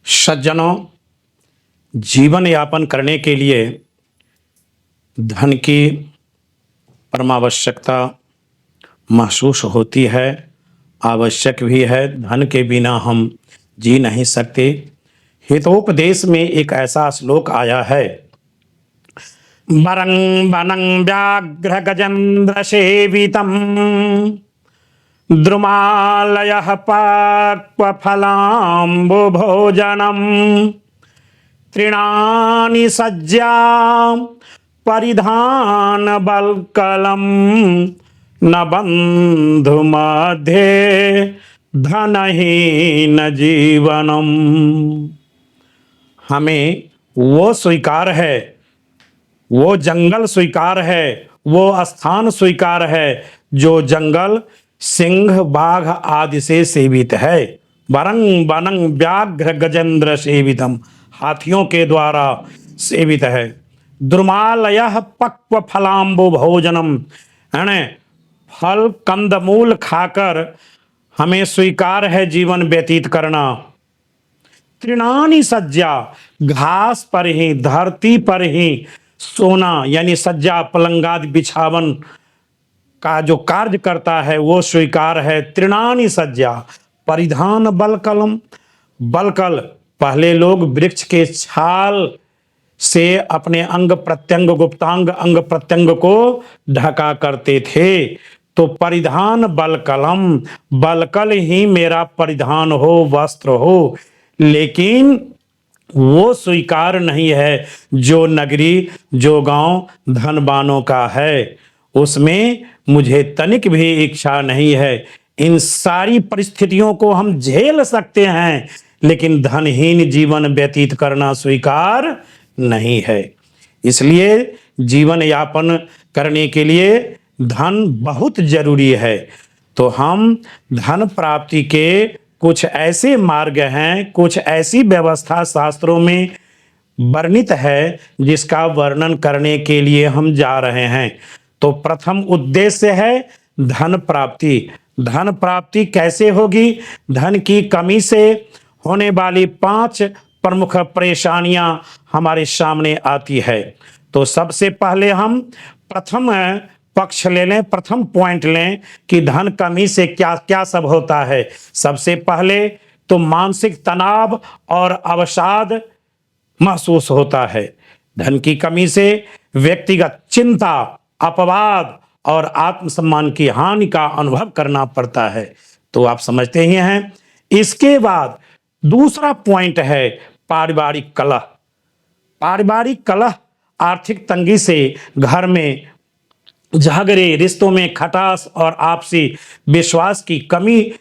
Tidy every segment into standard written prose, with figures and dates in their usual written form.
सज्जनों, जीवन यापन करने के लिए धन की परमावश्यकता महसूस होती है, आवश्यक भी है। धन के बिना हम जी नहीं सकते। हितोपदेश में एक ऐसा श्लोक आया है, वरं वनं व्याघ्र गजेन्द्र सेवितम् द्रुमालयः पाक्वफलाम्बुभोजनम् तृणानि सज्जां परिधानबल्कलं न बन्धुमध्ये धनहीन जीवनम्। हमें वो स्वीकार है, वो जंगल स्वीकार है, वो स्थान स्वीकार है जो जंगल सिंह बाघ आदि से सेवित है। वरं वनं व्याघ्र गजेन्द्र सेवितम, हाथियों के द्वारा सेवित है। द्रुमालयः पक्व फलाम्बु भोजनम, यानी फल कंदमूल खाकर हमें स्वीकार है जीवन व्यतीत करना। तृणानि सज्जा, घास पर ही, धरती पर ही सोना, यानी सज्जा पलंगादि बिछावन का जो कार्य करता है वो स्वीकार है। तृणानि सज्जा परिधान बलकलम, बलकल पहले लोग वृक्ष के छाल से अपने अंग प्रत्यंग, गुप्तांग अंग प्रत्यंग को ढका करते थे। तो परिधान बलकलम, बलकल ही मेरा परिधान हो, वस्त्र हो। लेकिन वो स्वीकार नहीं है जो नगरी, जो गांव धनवानों का है, उसमें मुझे तनिक भी इच्छा नहीं है। इन सारी परिस्थितियों को हम झेल सकते हैं, लेकिन धनहीन जीवन व्यतीत करना स्वीकार नहीं है। इसलिए जीवन यापन करने के लिए धन बहुत जरूरी है। तो हम धन प्राप्ति के कुछ ऐसे मार्ग हैं, कुछ ऐसी व्यवस्था शास्त्रों में वर्णित है जिसका वर्णन करने के लिए हम जा रहे हैं। तो प्रथम उद्देश्य है धन प्राप्ति। धन प्राप्ति कैसे होगी? धन की कमी से होने वाली 5 प्रमुख परेशानियां हमारे सामने आती है। तो सबसे पहले हम प्रथम पक्ष ले लें, प्रथम पॉइंट लें कि धन कमी से क्या क्या सब होता है। सबसे पहले तो मानसिक तनाव और अवसाद महसूस होता है। धन की कमी से व्यक्तिगत चिंता, अपवाद और आत्मसम्मान की हानि का अनुभव करना पड़ता है। तो आप समझते ही हैं। इसके बाद दूसरा पॉइंट है पारिवारिक कलह। पारिवारिक कलह आर्थिक तंगी से घर में झगड़े, रिश्तों में खटास और आपसी विश्वास की कमी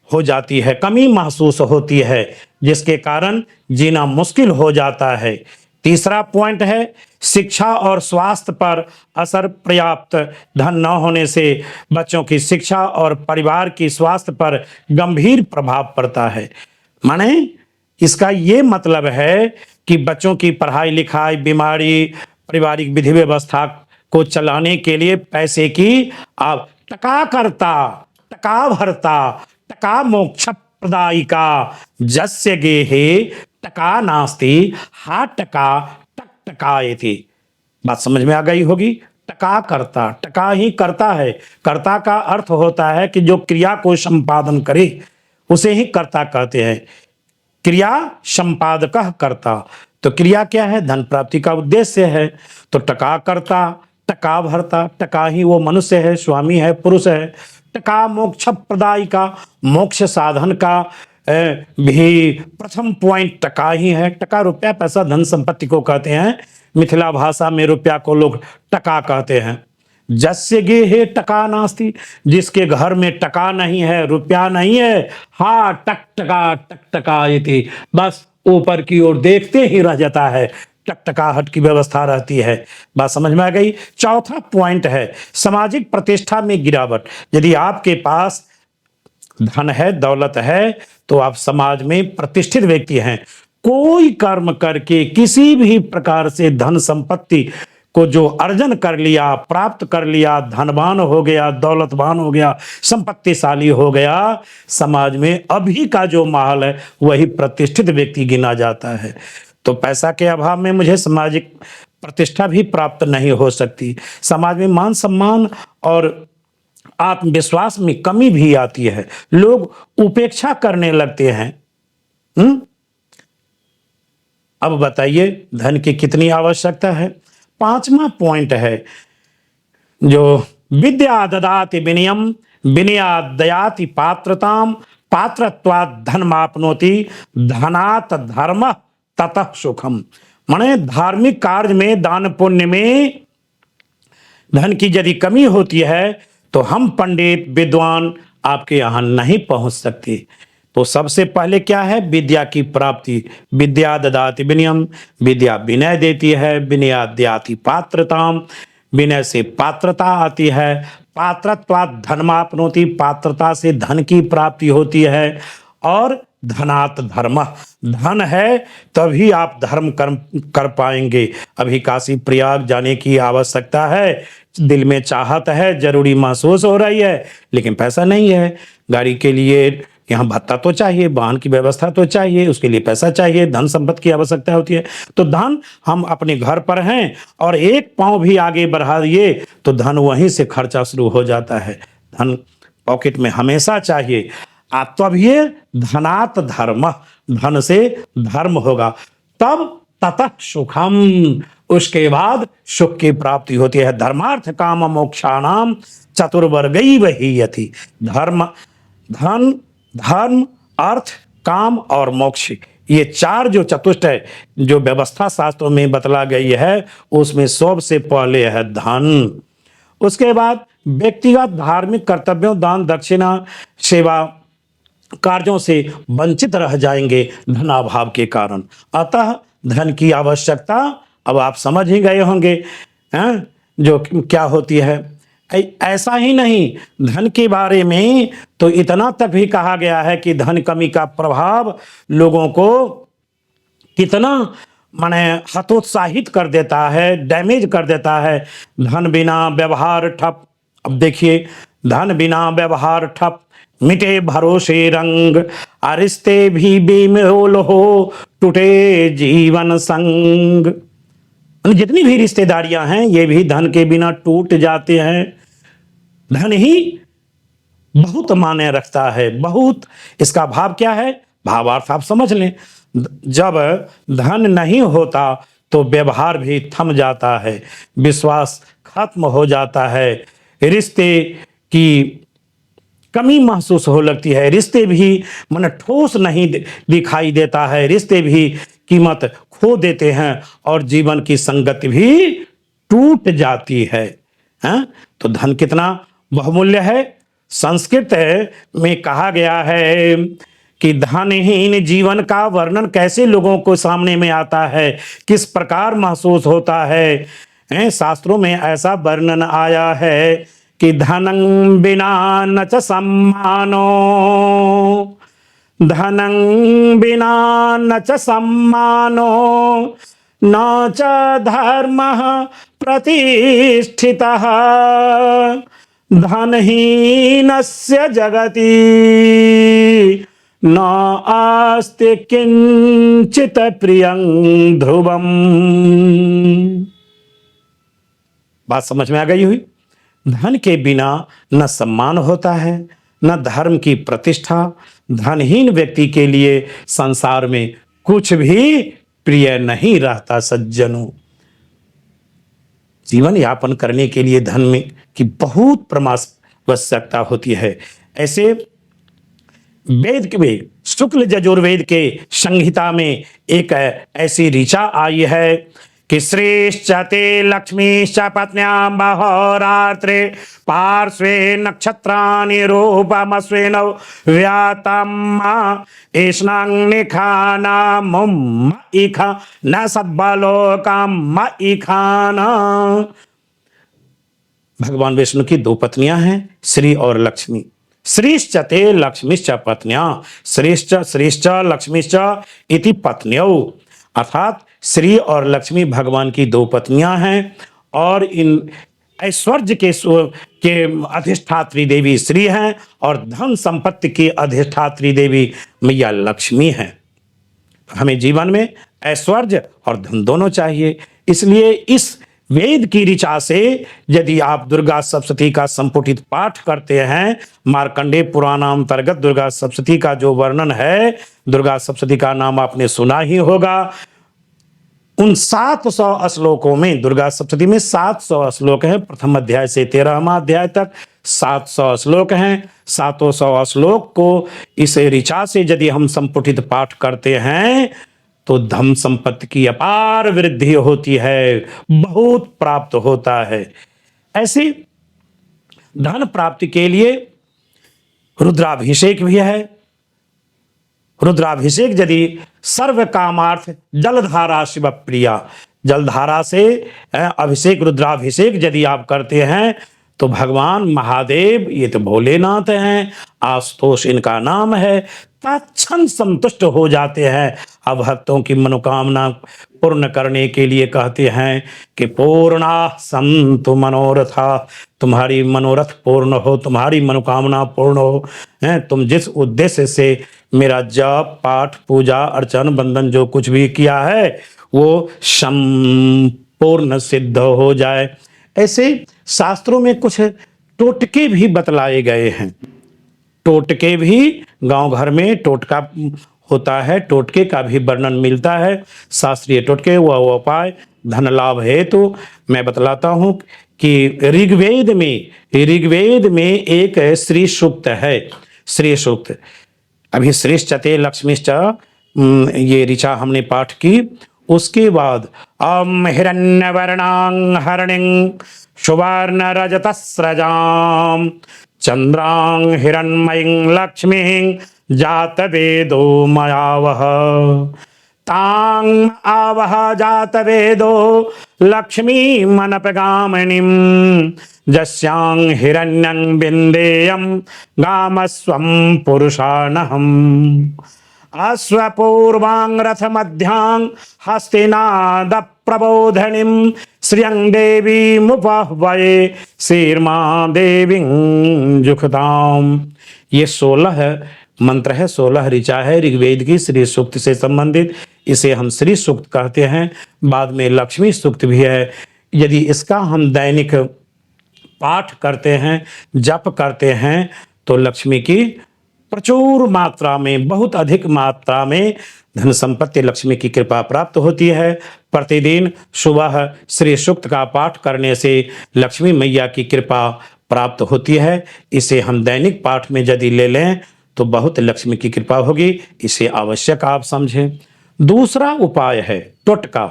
हो जाती है, कमी महसूस होती है, जिसके कारण जीना मुश्किल हो जाता है। तीसरा पॉइंट है शिक्षा और स्वास्थ्य पर असर। पर्याप्त धन न होने से बच्चों की शिक्षा और परिवार की स्वास्थ्य पर गंभीर प्रभाव पड़ता है। माने इसका ये मतलब है कि बच्चों की पढ़ाई लिखाई, बीमारी, पारिवारिक विधि व्यवस्था को चलाने के लिए पैसे की आप टका करता, टका भरता, टका मोक्ष प्रदायिका जस्य गेहे टका नास्ति हा टका टक टकायति। बात समझ में आ गई होगी। टका करता, टका ही करता है। कर्ता का अर्थ होता है कि जो क्रिया को संपादन करे उसे ही कर्ता कहते हैं। क्रिया संपादकः कर्ता। तो क्रिया क्या है? धन प्राप्ति का उद्देश्य है। तो टका करता, टका भरता, टका ही वो मनुष्य है, स्वामी है, पुरुष है। टका मोक्ष प्रदायिका, मोक्ष साधन का भी प्रथम पॉइंट टका ही है। टका रुपया, पैसा, धन संपत्ति को कहते हैं। मिथिला भाषा में रुपया को लोग टका कहते हैं। जस्य गेहे टका नास्ति, जिसके घर में टका नहीं है, रुपया नहीं है, हा टक टका टक टकायति, बस ऊपर की ओर देखते ही रह जाता है, टकटकाहट की व्यवस्था रहती है। बात समझ में आ गई। चौथा पॉइंट है सामाजिक प्रतिष्ठा में गिरावट। यदि आपके पास धन है, दौलत है, तो आप समाज में प्रतिष्ठित व्यक्ति हैं। कोई कर्म करके किसी भी प्रकार से धन संपत्ति को जो अर्जन कर लिया, प्राप्त कर लिया, धनवान हो गया, दौलतवान हो गया, संपत्तिशाली हो गया, समाज में अभी का जो माहौल है वही प्रतिष्ठित व्यक्ति गिना जाता है। तो पैसा के अभाव में मुझे सामाजिक प्रतिष्ठा भी प्राप्त नहीं हो सकती, समाज में मान सम्मान और आत्मविश्वास में कमी भी आती है, लोग उपेक्षा करने लगते हैं। अब बताइए धन की कितनी आवश्यकता है। पांचवा पॉइंट है जो विद्या ददाति विनयम विनया दयाति पात्रताम पात्रत्वात् धनमाप्नोति धनात् धर्म ततः सुखम। माने धार्मिक कार्य में, दान पुण्य में धन की यदि कमी होती है तो हम पंडित विद्वान आपके यहाँ नहीं पहुंच सकते। तो सबसे पहले क्या है, विद्या की प्राप्ति। विद्या ददाति विनयम, विद्या विनय देती है, विनया दयाति पात्रताम, विनय से पात्रता आती है, पात्रत्वात् धनमाप्नोति, पात्रता से धन की प्राप्ति होती है, और धनात् धर्म, धन है तभी आप धर्म कर्म कर पाएंगे। अभी काशी प्रयाग जाने की आवश्यकता है, दिल में चाहत है, जरूरी महसूस हो रही है, लेकिन पैसा नहीं है। गाड़ी के लिए यहाँ भत्ता तो चाहिए, वाहन की व्यवस्था तो चाहिए, उसके लिए पैसा चाहिए, धन संपत्ति की आवश्यकता होती है। तो धन हम अपने घर पर हैं और एक पांव भी आगे बढ़ा दिए तो धन वहीं से खर्चा शुरू हो जाता है। धन पॉकेट में हमेशा चाहिए। तब ये धनात् धर्म, धन से धर्म होगा, तब ततः सुखम, उसके बाद सुख की प्राप्ति होती है। धर्मार्थ काम मोक्षाणाम चतुर्वर्गैव हीयति। धर्म अर्थ काम और मोक्ष, ये चार जो चतुष्ट है, जो व्यवस्था शास्त्रों में बतला गई है, उसमें सबसे पहले है धन। उसके बाद व्यक्तिगत धार्मिक कर्तव्यों, दान दक्षिणा, सेवा कार्यों से वंचित रह जाएंगे धनाभाव के कारण। अतः धन की आवश्यकता अब आप समझ ही गए होंगे जो क्या होती है। ऐसा ही नहीं, धन के बारे में तो इतना तक भी कहा गया है कि धन कमी का प्रभाव लोगों को कितना माने हतोत्साहित कर देता है, डैमेज कर देता है। धन बिना व्यवहार ठप। अब देखिए, धन बिना व्यवहार ठप, मिटे भरोसे रंग, रिश्ते भी बेमोल हो, टूटे जीवन संग। जितनी भी रिश्तेदारियां हैं ये भी धन के बिना टूट जाते हैं। धन ही बहुत मायने रखता है, बहुत। इसका भाव क्या है, भावार्थ आप समझ लें। जब धन नहीं होता तो व्यवहार भी थम जाता है, विश्वास खत्म हो जाता है, रिश्ते की कमी महसूस हो लगती है, रिश्ते भी मन ठोस नहीं दिखाई देता है, रिश्ते भी कीमत खो देते हैं और जीवन की संगति भी टूट जाती है। तो धन कितना बहुमूल्य है। संस्कृत में कहा गया है कि धनहीन जीवन का वर्णन कैसे लोगों को सामने में आता है, किस प्रकार महसूस होता है। शास्त्रों में ऐसा वर्णन आया है कि धनं बिना न च सम्मानो, धनं बिना न च सम्मानो, न च धर्मः प्रतिष्ठितः, धनहीनस्य जगति न आस्ति किंचित प्रियं ध्रुवम्। बात समझ में आ गई हुई। धन के बिना न सम्मान होता है, न धर्म की प्रतिष्ठा। धनहीन व्यक्ति के लिए संसार में कुछ भी प्रिय नहीं रहता। सज्जनों, जीवन यापन करने के लिए धन में की बहुत आवश्यकता होती है। ऐसे वेद के शुक्ल यजुर्वेद के संहिता में एक ऐसी ऋचा आई है कि श्रेष्ठ ते लक्ष्मीश्च पत्न्यां बहोरात्रे पार्श्वे नक्षत्राणि रूपमस्वेन व्यातम् एष्णां निखाना मुम इखा न सद्बलोकम् इखाना। भगवान विष्णु की दो पत्नियां हैं, श्री और लक्ष्मी। श्रीश्च ते लक्ष्मीश्च पत्न्यां, श्रीश्च लक्ष्मीश्च इति पत्न्यौ, अर्थात श्री और लक्ष्मी भगवान की दो पत्नियां हैं और इन ऐश्वर्य के अधिष्ठात्री देवी श्री हैं और धन संपत्ति की अधिष्ठात्री देवी मैया लक्ष्मी हैं। हमें जीवन में ऐश्वर्य और धन दोनों चाहिए। इसलिए इस वेद की ऋचा से यदि आप दुर्गा सप्तशती का संपुटित पाठ करते हैं, मार्कंडेय पुराण अंतर्गत दुर्गा सप्तशती का जो वर्णन है, दुर्गा सप्तशती का नाम आपने सुना ही होगा। उन 700 श्लोकों में, दुर्गा सप्तशती में 700 श्लोक हैं, प्रथम अध्याय से 13वां अध्याय तक 700 श्लोक हैं। 700 श्लोक को इस ऋचा से यदि हम संपुटित पाठ करते हैं तो धन संपत्ति की अपार वृद्धि होती है, बहुत प्राप्त होता है। ऐसे धन प्राप्ति के लिए रुद्राभिषेक भी है। रुद्राभिषेक यदि सर्व कामार्थ जलधारा शिव प्रिया, जलधारा से अभिषेक रुद्राभिषेक यदि आप करते हैं तो भगवान महादेव, ये तो भोलेनाथ हैं, आशुतोष इनका नाम है, तत्क्षण संतुष्ट हो जाते हैं। अब भक्तों की मनोकामना पूर्ण करने के लिए कहते हैं कि पूर्णा संतु मनोरथा, तुम्हारी मनोरथ पूर्ण हो, तुम्हारी मनोकामना पूर्ण हो। तुम जिस उद्देश्य से मेरा जप पाठ पूजा अर्चन बंदन जो कुछ भी किया है वो संपूर्ण सिद्ध हो जाए। ऐसे शास्त्रों में कुछ टोटके भी बतलाए गए हैं। टोटके भी, गांव घर में टोटका होता है, टोटके का भी वर्णन मिलता है। शास्त्रीय टोटके व उपाय धन लाभ हेतु मैं बतलाता हूं कि ऋग्वेद में एक श्री सूक्त है। श्री सूक्त अभी श्रेष्ठते लक्ष्मीश्च, ये ऋचा हमने पाठ की। उसके बाद अम हिरण्यवर्णां हरिणीं सुवर्ण रजतस्रजां चंद्रां हिरण्मयीं लक्ष्मीं जात वेदो मयावह तां आवह जात वेदो लक्ष्मी मनपगामिनीं जस्यां हिरण्यं बिन्देयं गामस्वं पुरुषानहम् अश्वपूर्वां रथमध्यां हस्तिनाद प्रबोधनीं श्रियं देवीमुपाह्वये श्रीर्मा देवीं जुखताम्। ये 16 मंत्र है, 16 ऋचा है ऋग्वेद की श्री सूक्त से संबंधित। इसे हम श्री सूक्त कहते हैं। बाद में लक्ष्मी सूक्त भी है। यदि इसका हम दैनिक पाठ करते हैं, जप करते हैं तो लक्ष्मी की प्रचुर मात्रा में, बहुत अधिक मात्रा में धन संपत्ति लक्ष्मी की कृपा प्राप्त होती है। प्रतिदिन सुबह श्री सूक्त का पाठ करने से लक्ष्मी मैया की कृपा प्राप्त होती है। इसे हम दैनिक पाठ में यदि ले लें तो बहुत लक्ष्मी की कृपा होगी। इसे आवश्यक आप समझें। दूसरा उपाय है टोटका।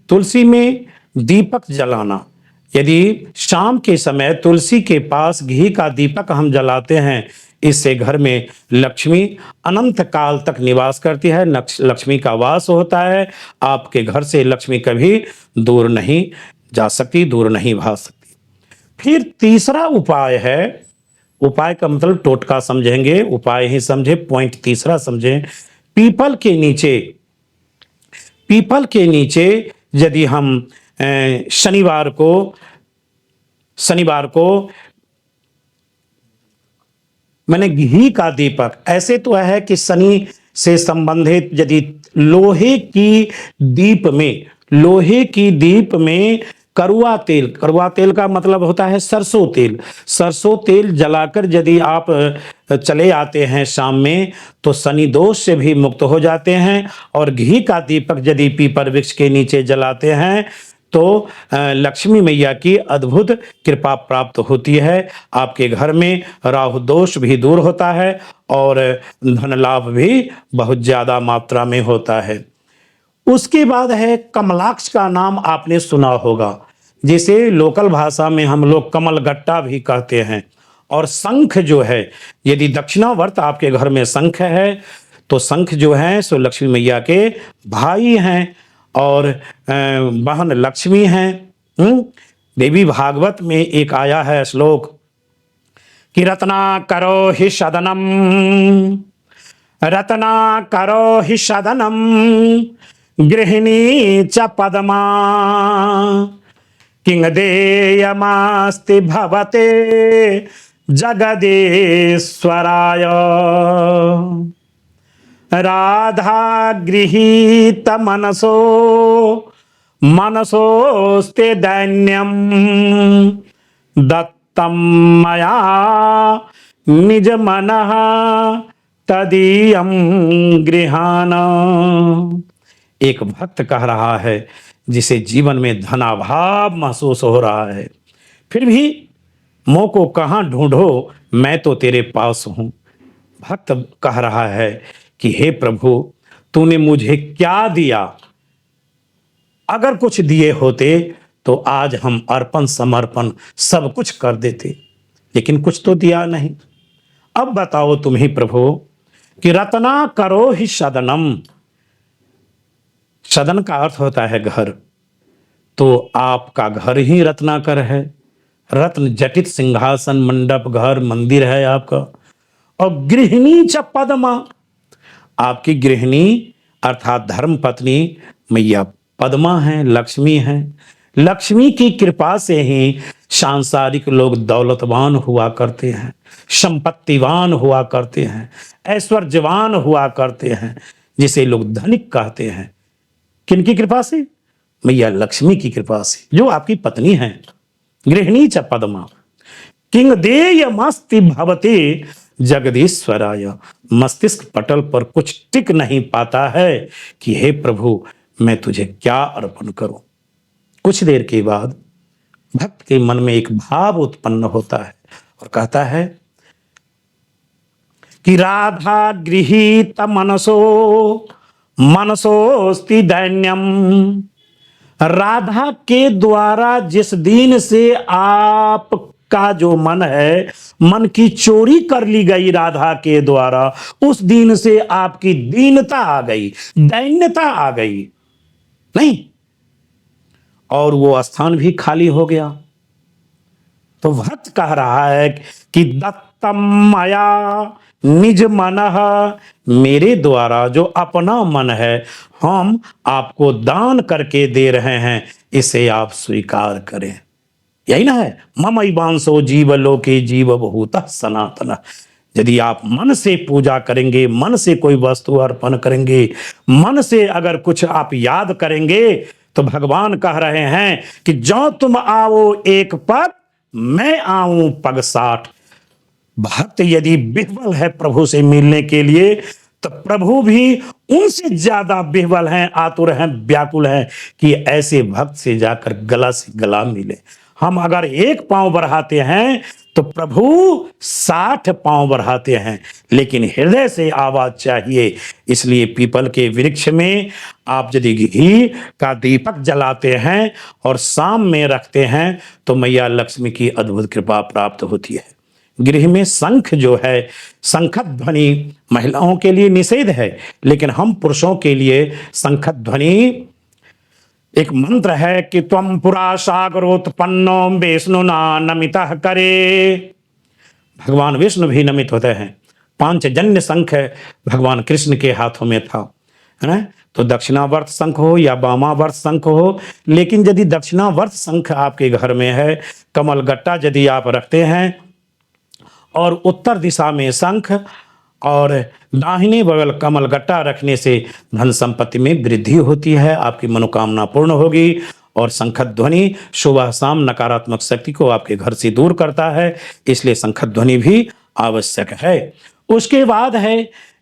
तुलसी में दीपक जलाना। यदि शाम के समय तुलसी के पास घी का दीपक हम जलाते हैं, इससे घर में लक्ष्मी अनंत काल तक निवास करती है, लक्ष्मी का वास होता है। आपके घर से लक्ष्मी कभी दूर नहीं जा सकती, दूर नहीं भाग सकती। फिर तीसरा उपाय है, उपाय का मतलब टोटका समझेंगे, उपाय ही समझे, पॉइंट तीसरा समझें। पीपल के नीचे यदि हम शनिवार को मैंने घी का दीपक, ऐसे तो है कि शनि से संबंधित यदि लोहे की दीप में कड़वा तेल का मतलब होता है सरसों तेल जलाकर यदि आप चले आते हैं शाम में तो शनि दोष से भी मुक्त हो जाते हैं। और घी का दीपक यदि पीपल वृक्ष के नीचे जलाते हैं तो लक्ष्मी मैया की अद्भुत कृपा प्राप्त होती है। आपके घर में राहु दोष भी दूर होता है और धन लाभ भी बहुत ज्यादा मात्रा में होता है। उसके बाद है कमलाक्ष का नाम आपने सुना होगा, जिसे लोकल भाषा में हम लोग कमलगट्टा भी कहते हैं। और शंख जो है, यदि दक्षिणावर्त आपके घर में शंख है तो शंख जो है सो लक्ष्मी मैया के भाई हैं और बहन लक्ष्मी हैं। देवी भागवत में एक आया है श्लोक कि रत्ना करो हि सदनम गृहिणी च पदमा किंग देयमास्ति भवते जगदीश्वराय। राधा गृहीत मनसो मनसोस्ते दैन्यम दत्तम मया निज मनः तदीयम गृहाना। एक भक्त कह रहा है जिसे जीवन में धनाभाव महसूस हो रहा है, फिर भी मोह को कहाँ ढूंढो, मैं तो तेरे पास हूं। भक्त कह रहा है कि हे प्रभु, तूने मुझे क्या दिया? अगर कुछ दिए होते तो आज हम अर्पण समर्पण सब कुछ कर देते, लेकिन कुछ तो दिया नहीं। अब बताओ तुम ही प्रभु कि रत्ना करो ही सदनम। सदन का अर्थ होता है घर, तो आपका घर ही रत्नाकर है। रत्न जटित सिंहासन मंडप घर मंदिर है आपका। और गृहिणी च पद्मा, आपकी गृहिणी अर्थात धर्म पत्नी मैया पद्मा है, लक्ष्मी है। लक्ष्मी की कृपा से ही सांसारिक लोग दौलतवान हुआ करते हैं, संपत्तिवान हुआ करते हैं, ऐश्वर्यवान हुआ करते हैं, जिसे लोग धनिक कहते हैं। किनकी कृपा से? मैया लक्ष्मी की कृपा से, जो आपकी पत्नी है। गृहिणी च पद्मा किंग देयमस्ति भवते जगदीश्वराय। मस्तिष्क पटल पर कुछ टिक नहीं पाता है कि हे प्रभु, मैं तुझे क्या अर्पण करूं। कुछ देर के बाद भक्त के मन में एक भाव उत्पन्न होता है और कहता है कि राधा गृहीत मनसो मनसोस्ति दैन्यम। राधा के द्वारा जिस दिन से आपका जो मन है, मन की चोरी कर ली गई राधा के द्वारा, उस दिन से आपकी दीनता आ गई, दैन्यता आ गई नहीं, और वो स्थान भी खाली हो गया। तो भक्त कह रहा है कि दत्तम मया निज मनः, मेरे द्वारा जो अपना मन है हम आपको दान करके दे रहे हैं, इसे आप स्वीकार करें। यही ना है, ममैवांसो जीव लोके जीव भूतः सनातन। यदि आप मन से पूजा करेंगे, मन से कोई वस्तु अर्पण करेंगे, मन से अगर कुछ आप याद करेंगे, तो भगवान कह रहे हैं कि जो तुम आओ एक पग, मैं आऊं पग 60। भक्त यदि विह्वल है प्रभु से मिलने के लिए, तो प्रभु भी उनसे ज्यादा विह्वल हैं, आतुर हैं, व्याकुल हैं कि ऐसे भक्त से जाकर गला से गला मिले। हम अगर एक पांव बढ़ाते हैं तो प्रभु 60 पांव बढ़ाते हैं, लेकिन हृदय से आवाज चाहिए। इसलिए पीपल के वृक्ष में आप यदि घी का दीपक जलाते हैं और शाम में रखते हैं तो मैया लक्ष्मी की अद्भुत कृपा प्राप्त होती है। गृह में शंख जो है, शंख ध्वनि महिलाओं के लिए निषेध है, लेकिन हम पुरुषों के लिए शंख ध्वनि एक मंत्र है कि त्वं पुरा सागरोत्पन्नो विष्णुना नमितः करे। भगवान विष्णु भी नमित होते हैं। पांचजन्य शंख भगवान कृष्ण के हाथों में था, है ना। तो दक्षिणावर्त शंख हो या वामावर्त शंख हो, लेकिन यदि दक्षिणावर्त शंख आपके घर में है, कमल गट्टा यदि आप रखते हैं और उत्तर दिशा में शंख और दाहिने बगल कमल गट्टा रखने से धन संपत्ति में वृद्धि होती है, आपकी मनोकामना पूर्ण होगी। और शंख ध्वनि सुबह शाम नकारात्मक शक्ति को आपके घर से दूर करता है, इसलिए शंख ध्वनि भी आवश्यक है। उसके बाद है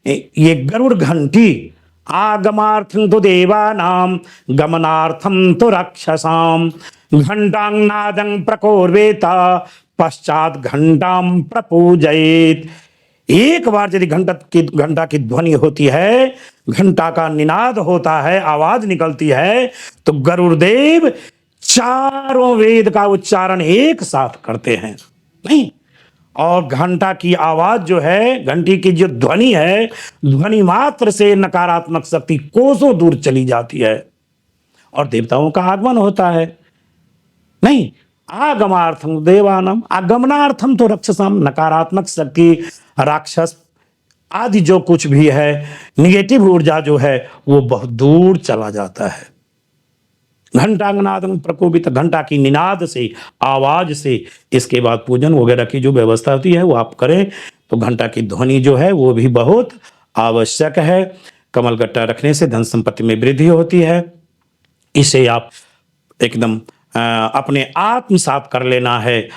ये गरुड़ घंटी। आगमार्थं तो देवानां गमनार्थं तो राक्षसां घंटांगनादं प्रकोर्वेता पश्चात घंटां प्रपूजयेत्। एक बार यदि घंटा की ध्वनि होती है, घंटा का निनाद होता है, आवाज निकलती है, तो गरुड़देव चारों वेद का उच्चारण एक साथ करते हैं नहीं। और घंटा की आवाज जो है, घंटी की जो ध्वनि है, ध्वनि मात्र से नकारात्मक शक्ति कोसों दूर चली जाती है और देवताओं का आगमन होता है नहीं। आगमार्थम देवानम, आगमनार्थम तो राक्षसम, नकारात्मक शक्ति, राक्षस आदि जो कुछ भी है, निगेटिव ऊर्जा जो है, वो बहुत दूर चला जाता है। घंटांगनादम प्रकोपित, घंटा की निनाद से, आवाज से। इसके बाद पूजन वगैरह की जो व्यवस्था होती है वो आप करें। तो घंटा की ध्वनि जो है वो भी बहुत आवश्यक है। कमलगट्टा रखने से धन संपत्ति में वृद्धि होती है। इसे आप एकदम अपने आत्मसात कर लेना है,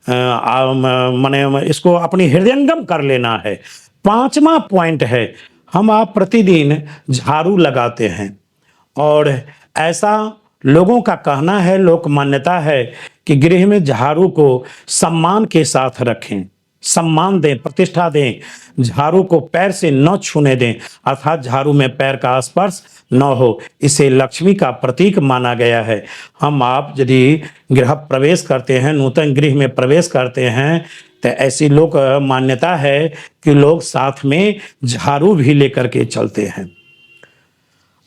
माने इसको अपनी हृदयंगम कर लेना है। पांचवा पॉइंट है, हम आप प्रतिदिन झाड़ू लगाते हैं, और ऐसा लोगों का कहना है, लोक मान्यता है कि गृह में झाड़ू को सम्मान के साथ रखें, सम्मान दें, प्रतिष्ठा दें। झाड़ू को पैर से न छूने दें, अर्थात झाड़ू में पैर का स्पर्श न हो। इसे लक्ष्मी का प्रतीक माना गया है। हम आप यदि गृह प्रवेश करते हैं, नूतन गृह में प्रवेश करते हैं, तो ऐसी लोक मान्यता है कि लोग साथ में झाड़ू भी लेकर के चलते हैं।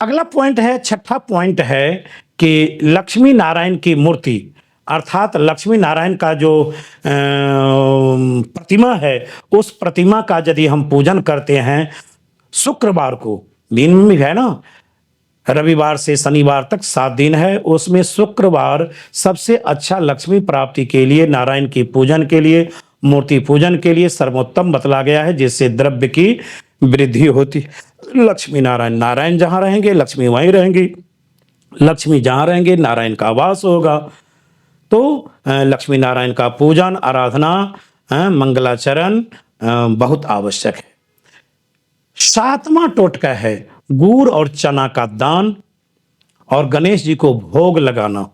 अगला पॉइंट है, छठा पॉइंट है कि लक्ष्मी नारायण की मूर्ति, अर्थात लक्ष्मी नारायण का जो प्रतिमा है, उस प्रतिमा का यदि हम पूजन करते हैं शुक्रवार को, दिन में है ना, रविवार से शनिवार तक 7 दिन है, उसमें शुक्रवार सबसे अच्छा लक्ष्मी प्राप्ति के लिए, नारायण की पूजन के लिए, मूर्ति पूजन के लिए सर्वोत्तम बतला गया है, जिससे द्रव्य की वृद्धि होती है। लक्ष्मी नारायण, नारायण जहाँ रहेंगे लक्ष्मी वहीं रहेंगी, लक्ष्मी जहाँ रहेंगे नारायण का वास होगा। तो लक्ष्मी नारायण का पूजन, आराधना, मंगलाचरण बहुत आवश्यक है। 7वां टोटका है गुड़ और चना का दान और गणेश जी को भोग लगाना।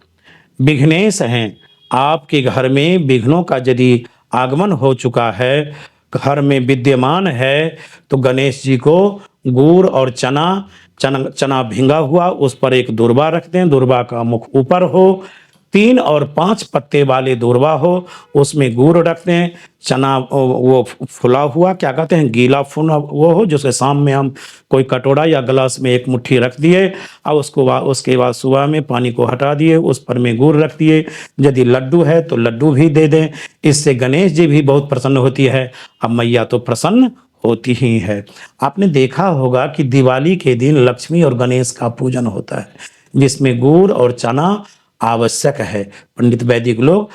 विघ्नेश हैं, आपके घर में विघ्नों का यदि आगमन हो चुका है, घर में विद्यमान है, तो गणेश जी को गुड़ और चना भिंगा हुआ, उस पर एक दूर्वा रख दें, दूर्वा का मुख ऊपर हो, 3 और 5 पत्ते वाले दूर्वा हो, उसमें गुड़ रख दें, चना वो फुला हुआ, क्या कहते हैं, गीला फुना वो हो, जिसके सामने हम कोई कटोरा या गिलास में एक मुट्ठी रख दिए, और उसके बाद सुबह में पानी को हटा दिए, उस पर में गुड़ रख दिए। यदि लड्डू है तो लड्डू भी दे दें, इससे गणेश जी भी बहुत प्रसन्न होती है। अब मैया तो प्रसन्न होती ही है। आपने देखा होगा कि दिवाली के दिन लक्ष्मी और गणेश का पूजन होता है, जिसमें गुड़ और चना आवश्यक है। पंडित वैदिक लोग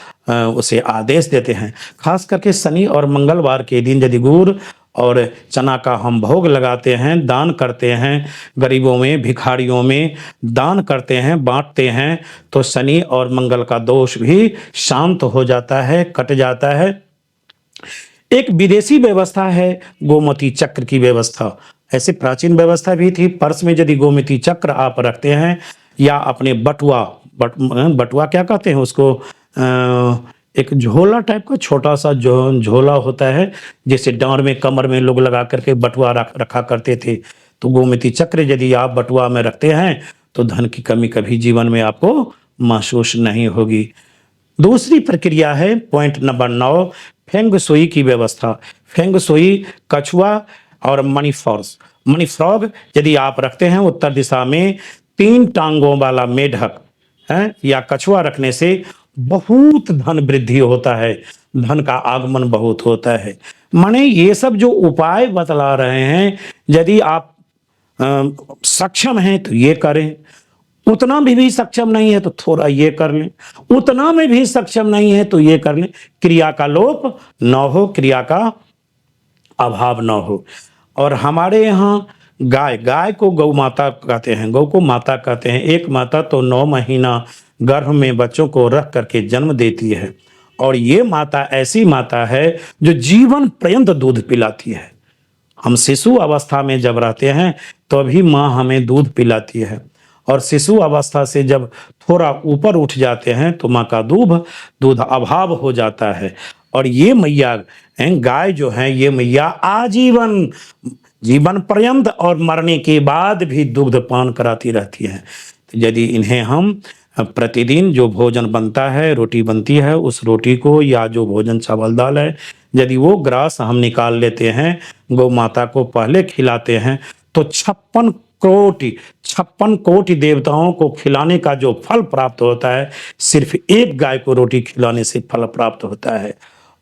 उसे आदेश देते हैं। खास करके शनि और मंगलवार के दिन यदि गुड़ और चना का हम भोग लगाते हैं, दान करते हैं, गरीबों में, भिखारियों में दान करते हैं, बांटते हैं, तो शनि और मंगल का दोष भी शांत हो जाता है, कट जाता है। एक विदेशी व्यवस्था है गोमती चक्र की व्यवस्था। ऐसे प्राचीन व्यवस्था भी थी। पर्स में यदि गोमती चक्र आप रखते हैं, या अपने बटुआ क्या कहते हैं उसको, एक झोला टाइप का छोटा सा जो झोला होता है, जैसे डांड में, कमर में लोग लगा करके बटुआ रखा करते थे। तो गोमती चक्र यदि आप बटुआ में रखते हैं तो धन की कमी कभी जीवन में आपको महसूस नहीं होगी। दूसरी प्रक्रिया है पॉइंट नंबर 9, फेंग सुई की व्यवस्था। फेंग सुई, कछुआ और मनी फ्रॉग यदि आप रखते हैं, उत्तर दिशा में 3 टांगों वाला मेढक है या कछुआ रखने से बहुत धन वृद्धि होता है, धन का आगमन बहुत होता है। माने ये सब जो उपाय बतला रहे हैं, यदि आप सक्षम हैं तो ये करें, उतना भी सक्षम नहीं है तो थोड़ा ये कर लें, उतना में भी सक्षम नहीं है तो ये कर लें। क्रिया का लोप न हो, क्रिया का अभाव न हो। और हमारे यहाँ गाय को गौ माता कहते हैं, गौ को माता कहते हैं। एक माता तो 9 महीना गर्भ में बच्चों को रख करके जन्म देती है, और ये माता ऐसी माता है जो जीवन पर्यंत दूध पिलाती है। हम शिशु अवस्था में जब रहते हैं तो अभी माँ हमें दूध पिलाती है, और शिशु अवस्था से जब थोड़ा ऊपर उठ जाते हैं तो माँ का दूध अभाव हो जाता है। और ये मैया गाय जो है, ये मैया आजीवन, जीवन पर्यंत और मरने के बाद भी दुग्ध पान कराती रहती है। तो यदि इन्हें हम प्रतिदिन जो भोजन बनता है, रोटी बनती है, उस रोटी को या जो भोजन चावल दाल है, यदि वो ग्रास हम निकाल लेते हैं, गौ माता को पहले खिलाते हैं, तो 56 कोटि देवताओं को खिलाने का जो फल प्राप्त होता है, सिर्फ एक गाय को रोटी खिलाने से फल प्राप्त होता है।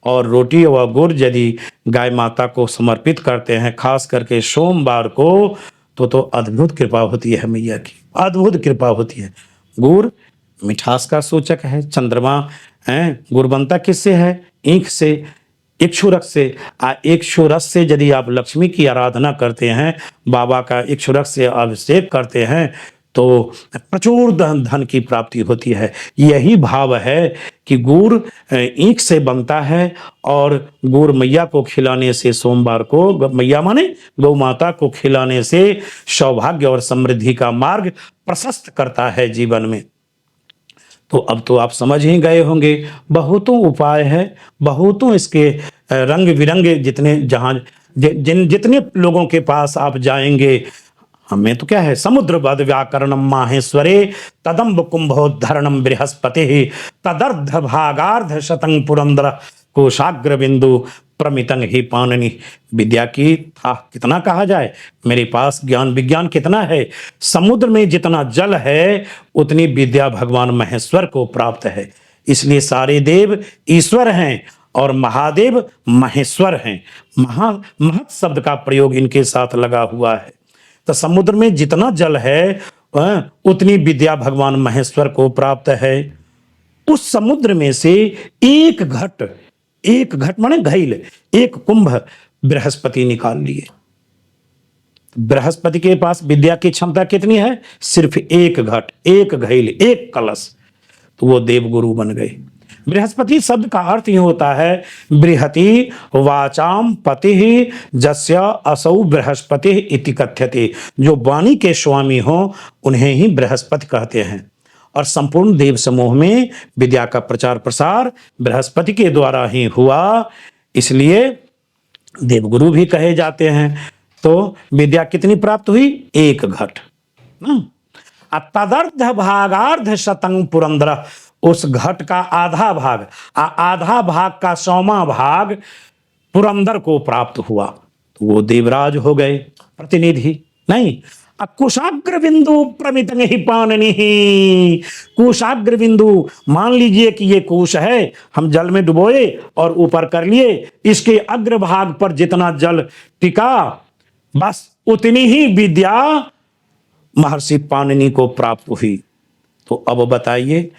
और रोटी व गुड़ यदि गाय माता को समर्पित करते हैं, खास करके सोमवार को, तो अद्भुत कृपा होती है मैया की, अद्भुत कृपा होती है। गुड़ मिठास का सूचक है। चंद्रमा है, गुड़ बनता किससे है? ईख से, इक्षुरस से। इक्षुरस से यदि आप लक्ष्मी की आराधना करते हैं, बाबा का इक्षुरस से अभिषेक करते हैं, तो प्रचुर धन की प्राप्ति होती है। यही भाव है कि गुड़ ईख से बनता है, और गुड़ मैया को खिलाने से, सोमवार को मैया माने गौ माता को खिलाने से सौभाग्य और समृद्धि का मार्ग प्रशस्त करता है जीवन में। तो अब तो आप समझ ही गए होंगे, बहुतों उपाय है, बहुतों इसके रंग बिरंगे, जितने जहाँ जितने लोगों के पास आप जाएंगे, हमें तो क्या है, समुद्रवद व्याकरणम माहेश्वरे तदम्ब कुंभोद्धरणम बृहस्पति तदर्ध भागार्ध शतं पुरंदर कोशाग्र बिंदु प्रमितंग ही पाननी। विद्या की था कितना कहा जाए, मेरे पास ज्ञान विज्ञान कितना है। समुद्र में जितना जल है उतनी विद्या भगवान महेश्वर को प्राप्त है। इसलिए सारे देव ईश्वर हैं और महादेव महेश्वर हैं। महत शब्द का प्रयोग इनके साथ लगा हुआ है। तो समुद्र में जितना जल है उतनी विद्या भगवान महेश्वर को प्राप्त है। उस समुद्र में से एक घट माने घैल, एक कुंभ बृहस्पति निकाल लिए। बृहस्पति के पास विद्या की क्षमता कितनी है? सिर्फ एक घट, एक घैल, एक कलश। तो वो देवगुरु बन गए। बृहस्पति शब्द का अर्थ ही होता है बृहति वाचाम पति जस्य असौ बृहस्पति इति कथ्यते। जो वाणी के स्वामी हो उन्हें ही बृहस्पति कहते हैं। और संपूर्ण देव समूह में विद्या का प्रचार प्रसार बृहस्पति के द्वारा ही हुआ, इसलिए देवगुरु भी कहे जाते हैं। तो विद्या कितनी प्राप्त हुई? एक घट। तदर्ध भागार्ध शतं पुरंदर, उस घट का आधा भाग, आधा भाग का 100वां भाग पुरंदर को प्राप्त हुआ। तो वो देवराज हो गए, प्रतिनिधि नहीं। कुशाग्र बिंदु प्रमितंग ही पाननी। कुशाग्र बिंदु, मान लीजिए कि ये कुश है, हम जल में डुबोए और ऊपर कर लिए, इसके अग्रभाग पर जितना जल टिका, बस उतनी ही विद्या महर्षि पाणिनि को प्राप्त हुई। तो अब बताइए,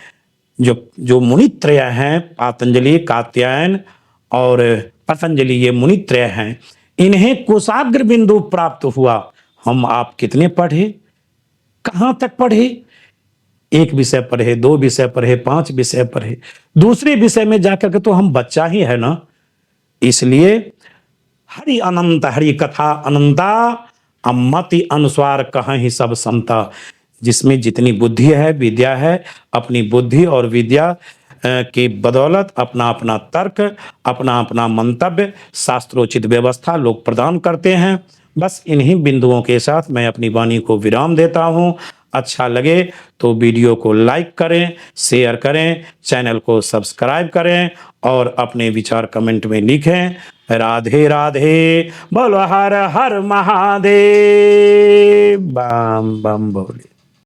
जो मुनित्रय हैं, पातंजलि, कात्यायन और पतंजलि, ये मुनित्रय हैं, इन्हें कुशाग्र बिंदु प्राप्त हुआ। हम आप कितने पढ़े, कहां तक पढ़े? एक विषय पढ़े, 2 विषय पढ़े, 5 विषय पढ़े, दूसरे विषय में जाकर के तो हम बच्चा ही है ना। इसलिए हरि अनंत, हरि कथा अनंता, अमति अनुसार कहाँ ही सब समता। जिसमें जितनी बुद्धि है, विद्या है, अपनी बुद्धि और विद्या की बदौलत अपना अपना तर्क, अपना अपना मंतव्य, शास्त्रोचित व्यवस्था लोग प्रदान करते हैं। बस इन्हीं बिंदुओं के साथ मैं अपनी वाणी को विराम देता हूँ। अच्छा लगे तो वीडियो को लाइक करें, शेयर करें, चैनल को सब्सक्राइब करें और अपने विचार कमेंट में लिखें। राधे राधे, बोलो हर हर महादेव, बम बम बोले।